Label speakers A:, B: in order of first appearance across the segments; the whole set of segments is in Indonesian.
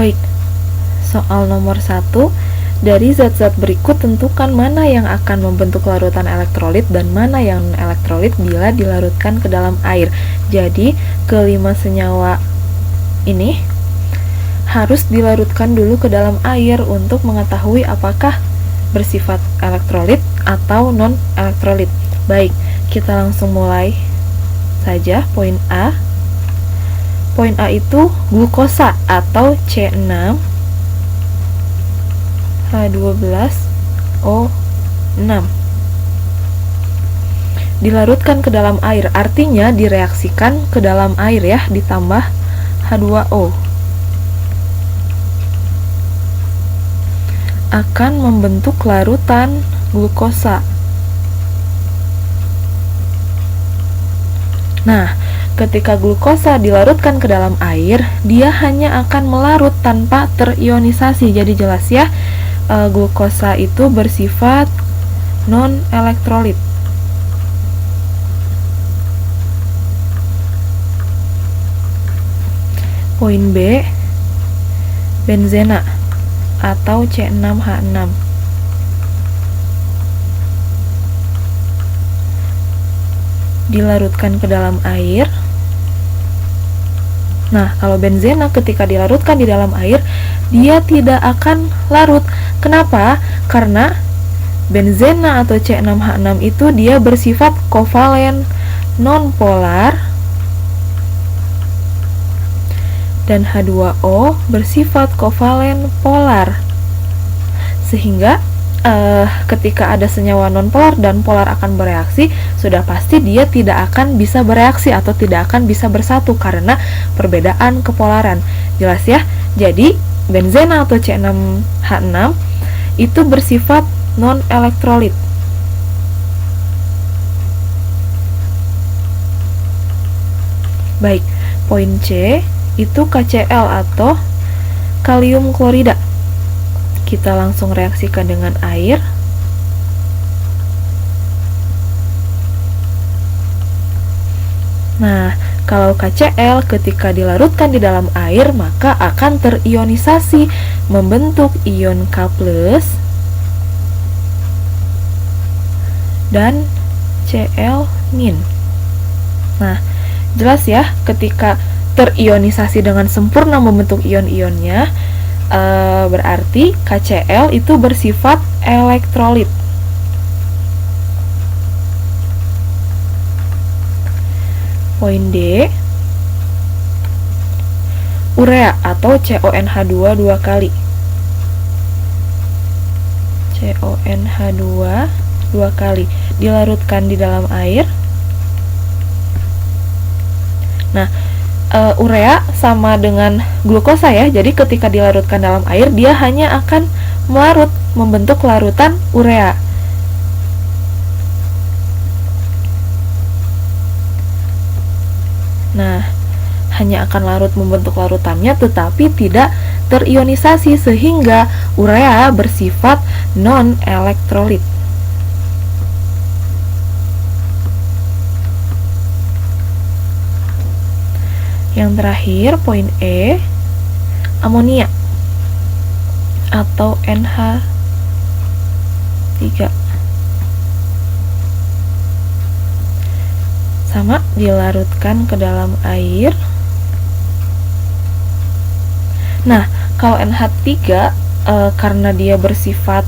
A: Baik, soal nomor 1. Dari zat-zat berikut tentukan mana yang akan membentuk larutan elektrolit dan mana yang non-elektrolit bila dilarutkan ke dalam air. Jadi, kelima senyawa ini harus dilarutkan dulu ke dalam air untuk mengetahui apakah bersifat elektrolit atau non-elektrolit. Baik, kita langsung mulai saja. Poin A. Poin A itu glukosa atau C6 H12O6 dilarutkan ke dalam air, artinya direaksikan ke dalam air ya, ditambah H2O akan membentuk larutan glukosa. Nah, ketika glukosa dilarutkan ke dalam air, dia hanya akan melarut tanpa terionisasi. Jadi jelas ya, glukosa itu bersifat non-elektrolit. Poin B, benzena atau C6H6 dilarutkan ke dalam air. Nah, kalau benzena ketika dilarutkan di dalam air, dia tidak akan larut. Kenapa? Karena benzena atau C6H6 itu dia bersifat kovalen nonpolar dan H2O bersifat kovalen polar. Sehingga ketika ada senyawa nonpolar dan polar akan bereaksi, sudah pasti dia tidak akan bisa bereaksi atau tidak akan bisa bersatu karena perbedaan kepolaran. Jelas ya? Jadi benzena atau C6H6 itu bersifat non-elektrolit. Baik, poin C itu KCl atau kalium klorida. Kita langsung reaksikan dengan air. Nah, kalau KCl ketika dilarutkan di dalam air, maka akan terionisasi membentuk ion K+ dan Cl-. Nah, jelas ya, ketika terionisasi dengan sempurna membentuk ion-ionnya, berarti KCl itu bersifat elektrolit. Poin D, urea atau CONH2 dua kali. CONH2 dua kali dilarutkan di dalam air. Nah, urea sama dengan glukosa ya, jadi ketika dilarutkan dalam air, dia hanya akan melarut, membentuk larutan urea. Nah, hanya akan larut membentuk larutannya, tetapi tidak terionisasi, sehingga urea bersifat non-elektrolit. Yang terakhir, poin E, amonia atau NH3. Sama, dilarutkan ke dalam air. Nah, kalau NH3 karena dia bersifat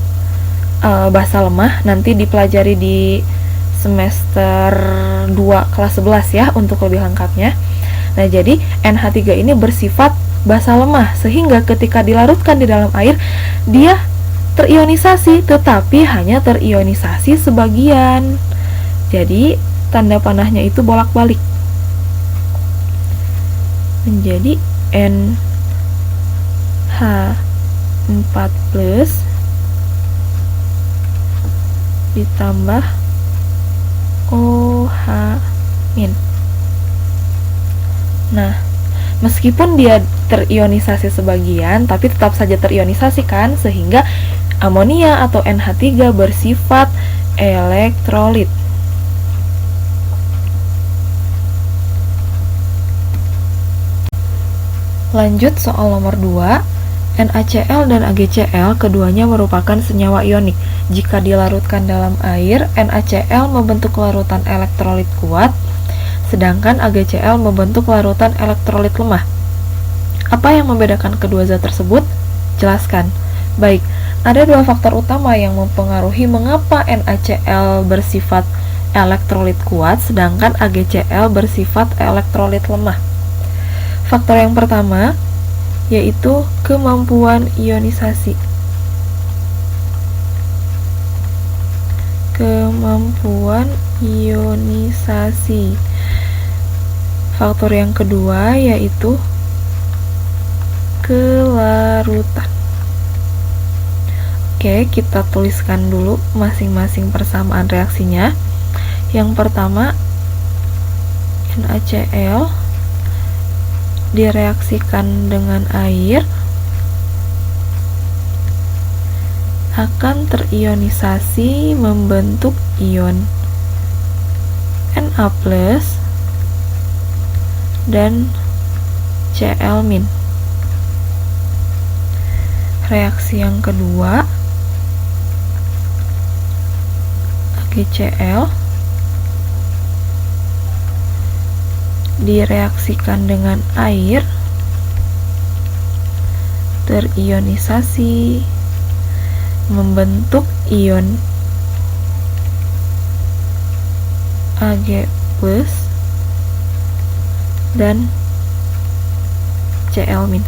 A: basa lemah, nanti dipelajari di semester 2 kelas 11 ya untuk lebih lengkapnya. Nah, jadi NH3 ini bersifat basa lemah, sehingga ketika dilarutkan di dalam air, dia terionisasi, tetapi hanya terionisasi sebagian. Jadi, tanda panahnya itu bolak-balik. Menjadi NH4+ ditambah OH-. Nah, meskipun dia terionisasi sebagian, tapi tetap saja terionisasi kan, sehingga amonia atau NH3 bersifat elektrolit. Lanjut soal nomor 2. NaCl dan AgCl keduanya merupakan senyawa ionik. Jika dilarutkan dalam air, NaCl membentuk larutan elektrolit kuat, sedangkan AgCl membentuk larutan elektrolit lemah. Apa yang membedakan kedua zat tersebut? Jelaskan. Baik, ada dua faktor utama yang mempengaruhi mengapa NaCl bersifat elektrolit kuat, sedangkan AgCl bersifat elektrolit lemah. Faktor yang pertama yaitu kemampuan ionisasi. Kemampuan ionisasi. Faktor yang kedua yaitu kelarutan. Oke, kita tuliskan dulu masing-masing persamaan reaksinya. Yang pertama, NaCl direaksikan dengan air akan terionisasi membentuk ion Na+ dan Cl-. Reaksi yang kedua, AgCl direaksikan dengan air, terionisasi membentuk ion Ag+ dan Cl-.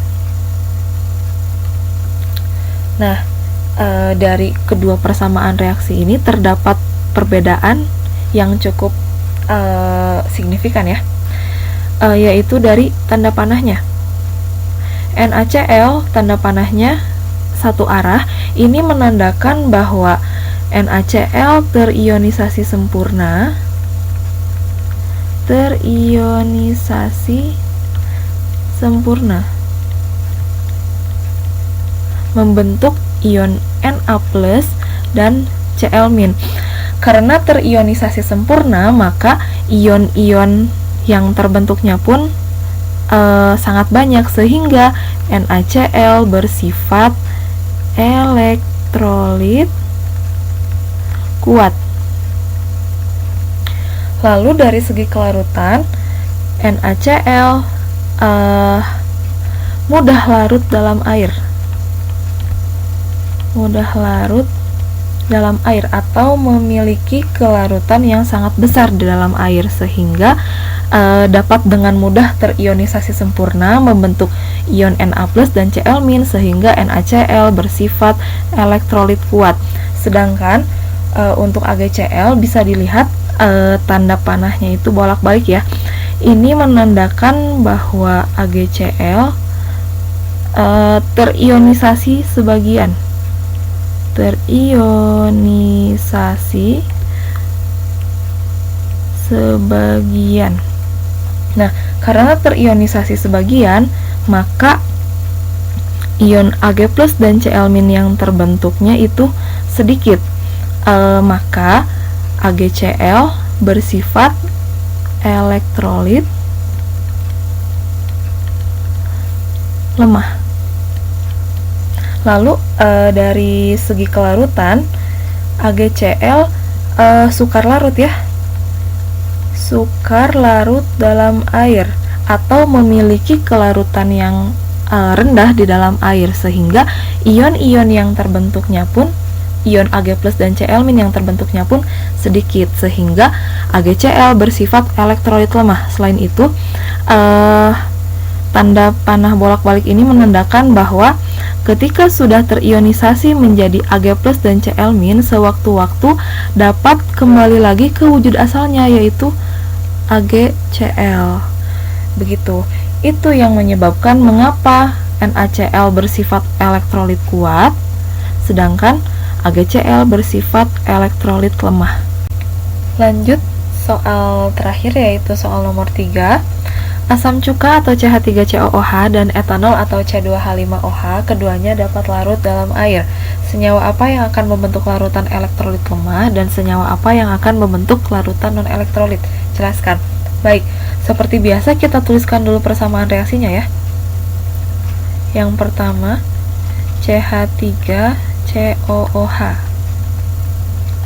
A: Nah, dari kedua persamaan reaksi ini terdapat perbedaan yang cukup signifikan ya, yaitu dari tanda panahnya. NaCl tanda panahnya satu arah, ini menandakan bahwa NaCl terionisasi sempurna, membentuk ion Na+ dan Cl-. Karena terionisasi sempurna, maka ion-ion yang terbentuknya pun sangat banyak, sehingga NaCl bersifat elektrolit kuat. Lalu dari segi kelarutan, NaCl mudah larut dalam air. Atau memiliki kelarutan yang sangat besar di dalam air, sehingga dapat dengan mudah terionisasi sempurna membentuk ion Na+ dan Cl-, sehingga NaCl bersifat elektrolit kuat. Sedangkan untuk AgCl bisa dilihat tanda panahnya itu bolak-balik ya. Ini menandakan bahwa AgCl terionisasi sebagian. Nah, karena terionisasi sebagian, maka ion Ag+ dan Cl- yang terbentuknya itu sedikit. Maka AgCl bersifat elektrolit lemah. Lalu dari segi kelarutan, AgCl sukar larut ya, sukar larut dalam air atau memiliki kelarutan yang rendah di dalam air, sehingga ion-ion yang terbentuknya pun, ion Ag+ dan Cl- yang terbentuknya pun sedikit, sehingga AgCl bersifat elektrolit lemah. Selain itu, tanda panah bolak-balik ini menandakan bahwa ketika sudah terionisasi menjadi Ag+ dan Cl-, sewaktu-waktu dapat kembali lagi ke wujud asalnya, yaitu AgCl. Begitu. Itu yang menyebabkan mengapa NaCl bersifat elektrolit kuat, sedangkan AgCl bersifat elektrolit lemah. Lanjut soal terakhir, yaitu soal nomor 3. Asam cuka atau CH3COOH dan etanol atau C2H5OH keduanya dapat larut dalam air. Senyawa apa yang akan membentuk larutan elektrolit lemah dan senyawa apa yang akan membentuk larutan non-elektrolit? Jelaskan. Baik, seperti biasa kita tuliskan dulu persamaan reaksinya ya. Yang pertama, CH3COOH.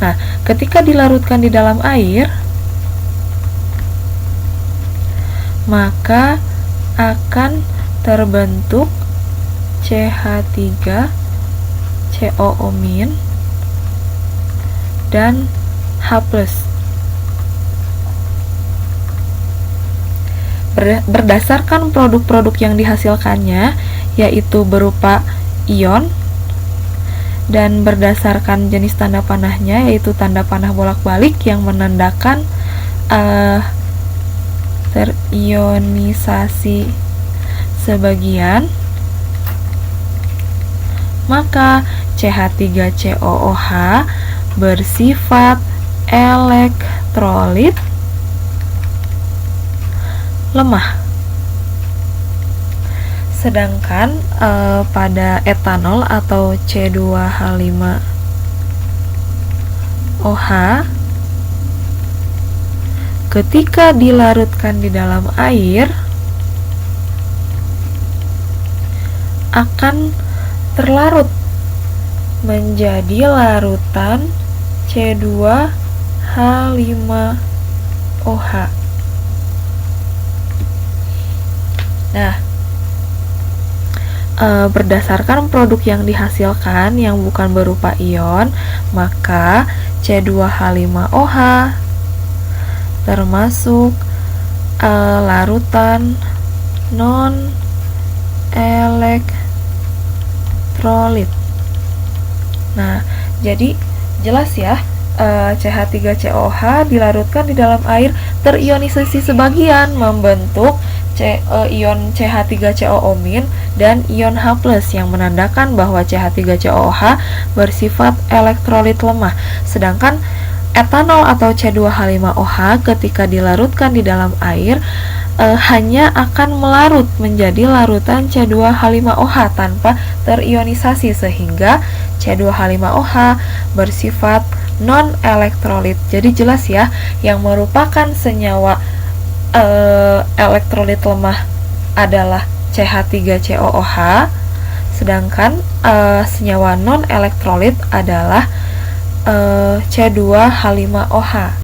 A: Nah, ketika dilarutkan di dalam air, maka akan terbentuk CH3COO- dan H+. Berdasarkan produk-produk yang dihasilkannya, yaitu berupa ion, dan berdasarkan jenis tanda panahnya, yaitu tanda panah bolak-balik yang menandakan terionisasi sebagian, maka CH3COOH bersifat elektrolit lemah. Sedangkan pada etanol atau C2H5OH, ketika dilarutkan di dalam air akan terlarut menjadi larutan C2H5OH. Nah, berdasarkan produk yang dihasilkan yang bukan berupa ion, maka C2H5OH termasuk larutan non-elektrolit. Nah, jadi jelas ya, CH3COOH dilarutkan di dalam air terionisasi sebagian membentuk ion CH3COO- dan ion H+ yang menandakan bahwa CH3COOH bersifat elektrolit lemah. Sedangkan etanol atau C2H5OH ketika dilarutkan di dalam air hanya akan melarut menjadi larutan C2H5OH tanpa terionisasi, sehingga C2H5OH bersifat non-elektrolit. Jadi jelas ya, yang merupakan senyawa elektrolit lemah adalah CH3COOH, sedangkan senyawa non-elektrolit adalah C2H5OH.